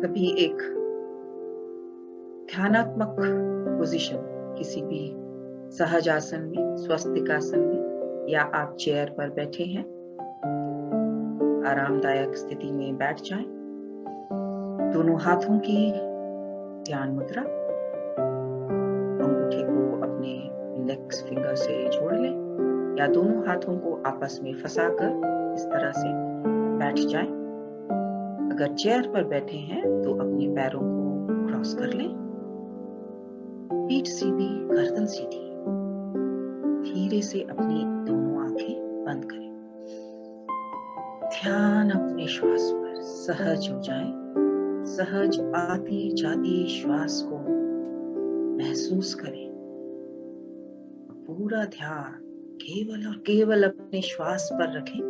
कभी एक ध्यानात्मक पोजीशन, किसी भी सहज आसन में, स्वस्तिकासन में, या आप चेयर पर बैठे हैं, आरामदायक स्थिति में बैठ जाएं। दोनों हाथों की ध्यान मुद्रा, अंगूठे को अपने इंडेक्स फिंगर से जोड़ लें या दोनों हाथों को आपस में फंसाकर इस तरह से बैठ जाएं। अगर चेयर पर बैठे हैं तो अपने पैरों को क्रॉस कर लें, पीठ सीधी, गर्दन सीधी। धीरे से अपनी दोनों आंखें बंद करें। ध्यान अपने श्वास पर सहज हो जाए। सहज आती जाती श्वास को महसूस करें। पूरा ध्यान केवल और केवल अपने श्वास पर रखें।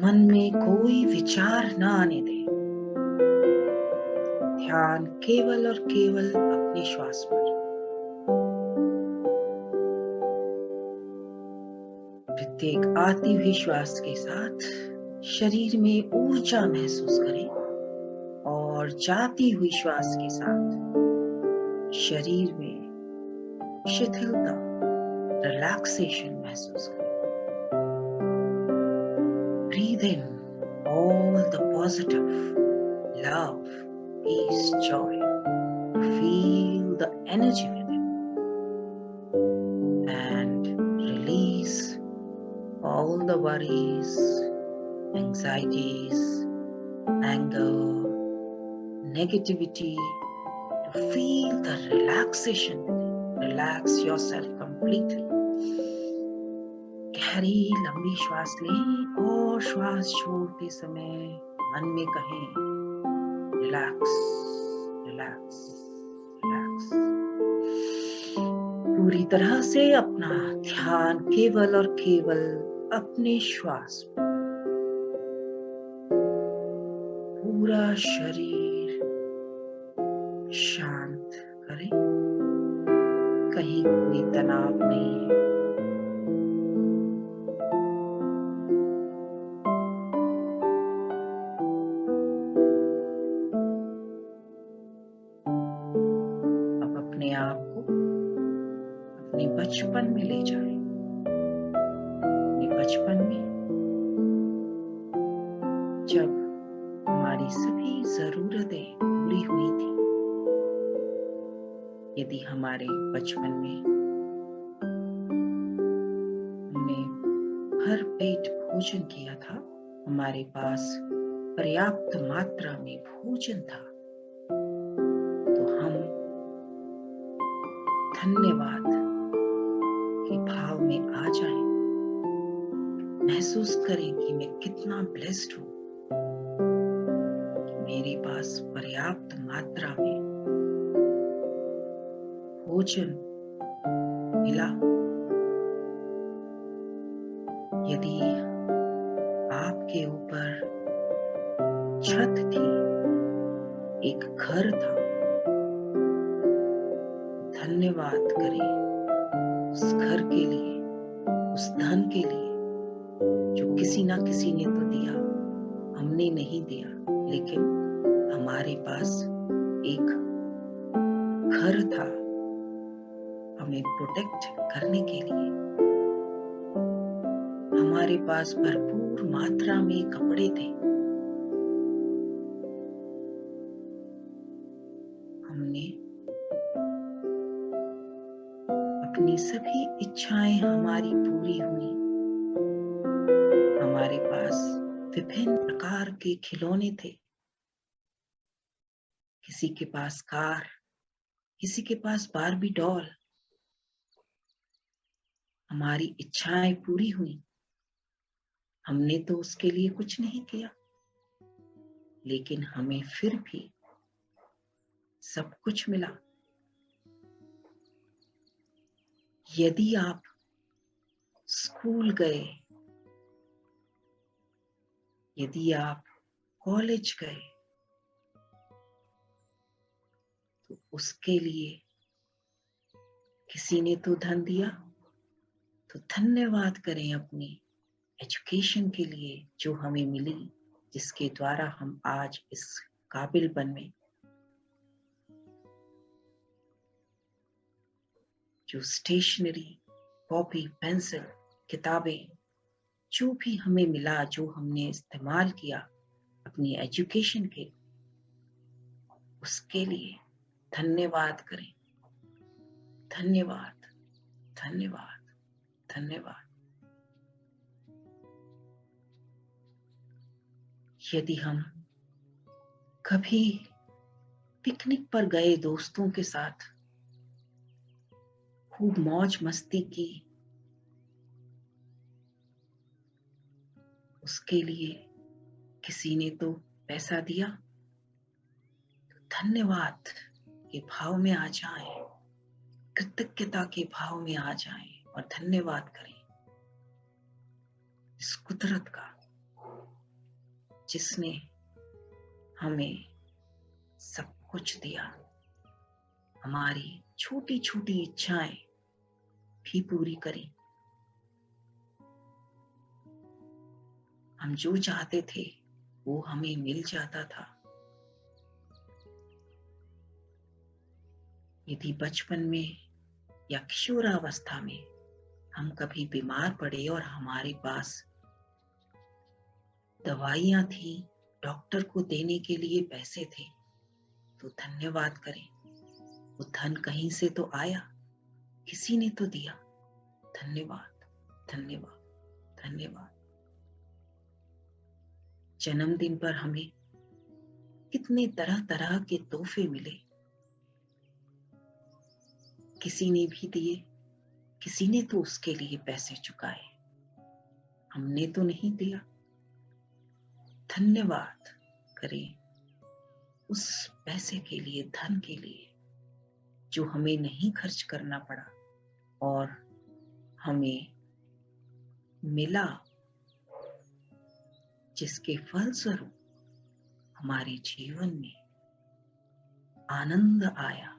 मन में कोई विचार न आने दें। ध्यान केवल और केवल अपने श्वास पर। प्रत्येक आती हुई श्वास के साथ शरीर में ऊर्जा महसूस करें और जाती हुई श्वास के साथ शरीर में शिथिलता, रिलैक्सेशन महसूस करें। Breathe in all the positive love, peace, joy, to feel the energy within, and release all the worries, anxieties, anger, negativity, to feel the relaxation within. Relax yourself completely. गहरी लंबी श्वास लें और श्वास छोड़ते समय मन में कहें रिलैक्स, रिलैक्स, रिलैक्स। पूरी तरह से अपना ध्यान केवल और केवल अपने श्वास पर। पूरा शरीर शांत करें। कहीं कोई तनाव नहीं है। अब अपने आप को अपने बचपन में ले जाएं। अपने बचपन में जब हमारी सभी जरूरतें पूरी हुई थी। यदि हमारे बचपन में हमने भर पेट भोजन किया था, हमारे पास पर्याप्त मात्रा में भोजन था, तो हम धन्यवाद के भाव में आ जाएं। महसूस करें कि मैं कितना ब्लेस्ड हूं कि मेरे पास पर्याप्त मात्रा में भोजन मिला। यदि आपके ऊपर छत थी, एक घर था, धन्यवाद करें उस घर के लिए, उस धन के लिए जो किसी ना किसी ने तो दिया, हमने नहीं दिया, लेकिन हमारे पास एक घर था हमें प्रोटेक्ट करने के लिए। हमारे पास भरपूर मात्रा में कपड़े थे। हमने अपनी सभी इच्छाएं हमारी पूरी हुई। हमारे पास विभिन्न प्रकार के खिलौने थे। किसी के पास कार, किसी के पास बार्बी डॉल। हमारी इच्छाएं पूरी हुई। हमने तो उसके लिए कुछ नहीं किया, लेकिन हमें फिर भी सब कुछ मिला। यदि आप स्कूल गए, यदि आप कॉलेज गए, तो उसके लिए किसी ने तो धन दिया, तो धन्यवाद करें अपनी एजुकेशन के लिए जो हमें मिली। जिसके द्वारा हम आज इस काबिल बने जो स्टेशनरी, कॉपी, पेंसिल, किताबें, जो भी हमें मिला, जो हमने इस्तेमाल किया अपनी एजुकेशन के, उसके लिए धन्यवाद करें। धन्यवाद, धन्यवाद, धन्यवाद। यदि हम कभी पिकनिक पर गए दोस्तों के साथ, खूब मौज मस्ती की, उसके लिए किसी ने तो पैसा दिया, तो धन्यवाद के भाव में आ जाएं, कृतज्ञता के भाव में आ जाएं और धन्यवाद करें इस कुदरत का, जिसने हमें सब कुछ दिया। हमारी छोटी छोटी इच्छाएं भी पूरी करी। हम जो चाहते थे वो हमें मिल जाता था। यदि बचपन में या किशोरावस्था में हम कभी बीमार पड़े और हमारे पास दवाइयां थी, डॉक्टर को देने के लिए पैसे थे, तो धन्यवाद करें। वो धन कहीं से तो आया, किसी ने तो दिया। धन्यवाद, धन्यवाद, धन्यवाद। जन्मदिन पर हमें कितने तरह तरह के तोहफे मिले, किसी ने भी दिए, किसी ने तो उसके लिए पैसे चुकाए, हमने तो नहीं दिया। धन्यवाद करें उस पैसे के लिए, धन के लिए, जो हमें नहीं खर्च करना पड़ा और हमें मिला, जिसके फलस्वरूप हमारे जीवन में आनंद आया।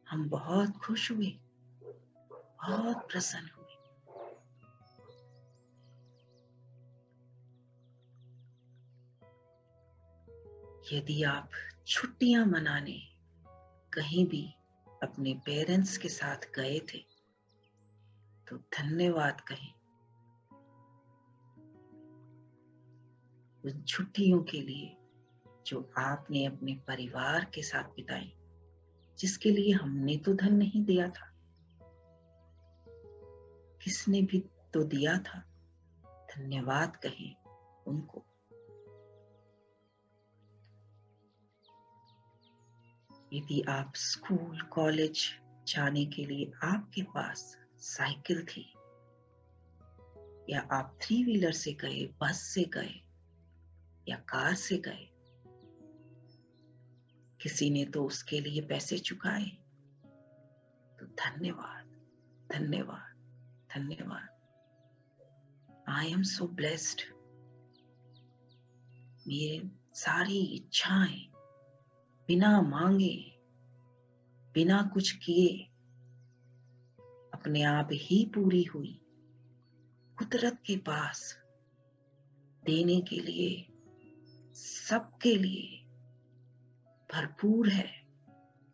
हम बहुत खुश हुए, बहुत प्रसन्न हुए। यदि आप छुट्टियां मनाने कहीं भी अपने पेरेंट्स के साथ गए थे, तो धन्यवाद कहें उन छुट्टियों के लिए जो आपने अपने परिवार के साथ बिताई, जिसके लिए हमने तो धन नहीं दिया था, किसने भी तो दिया था। धन्यवाद कहें उनको। यदि आप स्कूल, कॉलेज जाने के लिए आपके पास साइकिल थी, या आप 3 व्हीलर से गए, बस से गए या कार से गए, किसी ने तो उसके लिए पैसे चुकाए, तो धन्यवाद, धन्यवाद, धन्यवाद। I am so blessed. मेरी सारी इच्छाएं बिना मांगे, बिना कुछ किए अपने आप ही पूरी हुई। कुदरत के पास देने के लिए, सबके लिए भरपूर है,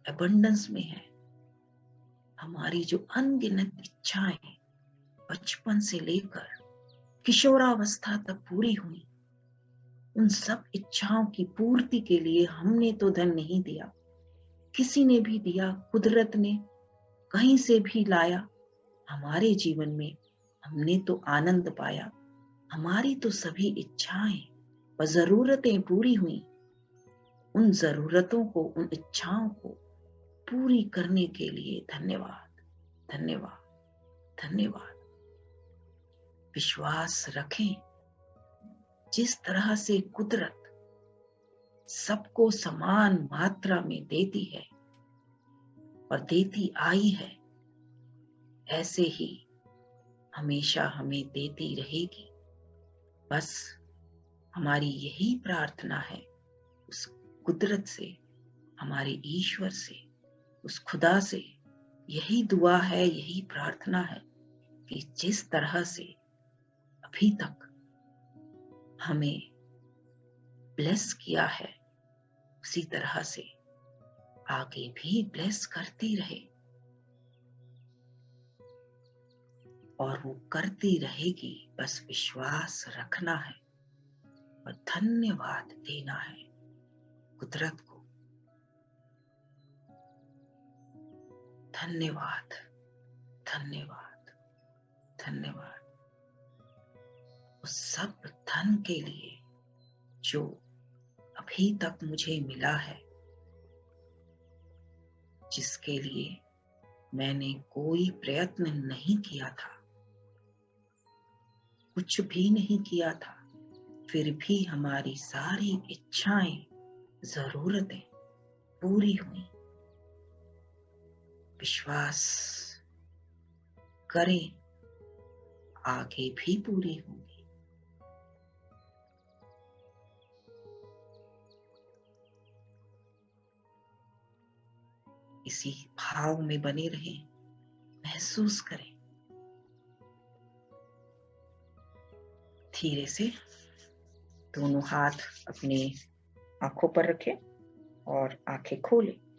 अबंडेंस में है। हमारी जो अनगिनत इच्छाएं बचपन से लेकर किशोरावस्था तक पूरी हुई, उन सब इच्छाओं की पूर्ति के लिए हमने तो धन नहीं दिया, किसी ने भी दिया, कुदरत ने कहीं से भी लाया हमारे जीवन में। हमने तो आनंद पाया, हमारी तो सभी इच्छाएं व जरूरतें पूरी हुई। उन जरूरतों को, उन इच्छाओं को पूरी करने के लिए धन्यवाद, धन्यवाद, धन्यवाद। विश्वास रखें, जिस तरह से कुदरत सबको समान मात्रा में देती है और देती आई है, ऐसे ही हमेशा हमें देती रहेगी। बस हमारी यही प्रार्थना है उस कुदरत से, हमारे ईश्वर से, उस खुदा से, यही दुआ है, यही प्रार्थना है कि जिस तरह से अभी तक हमें ब्लेस किया है उसी तरह से आगे भी ब्लेस करती रहे और वो करती रहेगी। बस विश्वास रखना है और धन्यवाद देना है कुदरत को। धन्यवाद, धन्यवाद, धन्यवाद उस सब धन के लिए जो अभी तक मुझे मिला है, जिसके लिए मैंने कोई प्रयत्न नहीं किया था, कुछ भी नहीं किया था, फिर भी हमारी सारी इच्छाएं, जरूरतें पूरी हुई। विश्वास करें आगे भी पूरी होंगी। इसी भाव में बने रहें, महसूस करें। धीरे से दोनों हाथ अपने आंखों पर रखें और आंखें खोलें।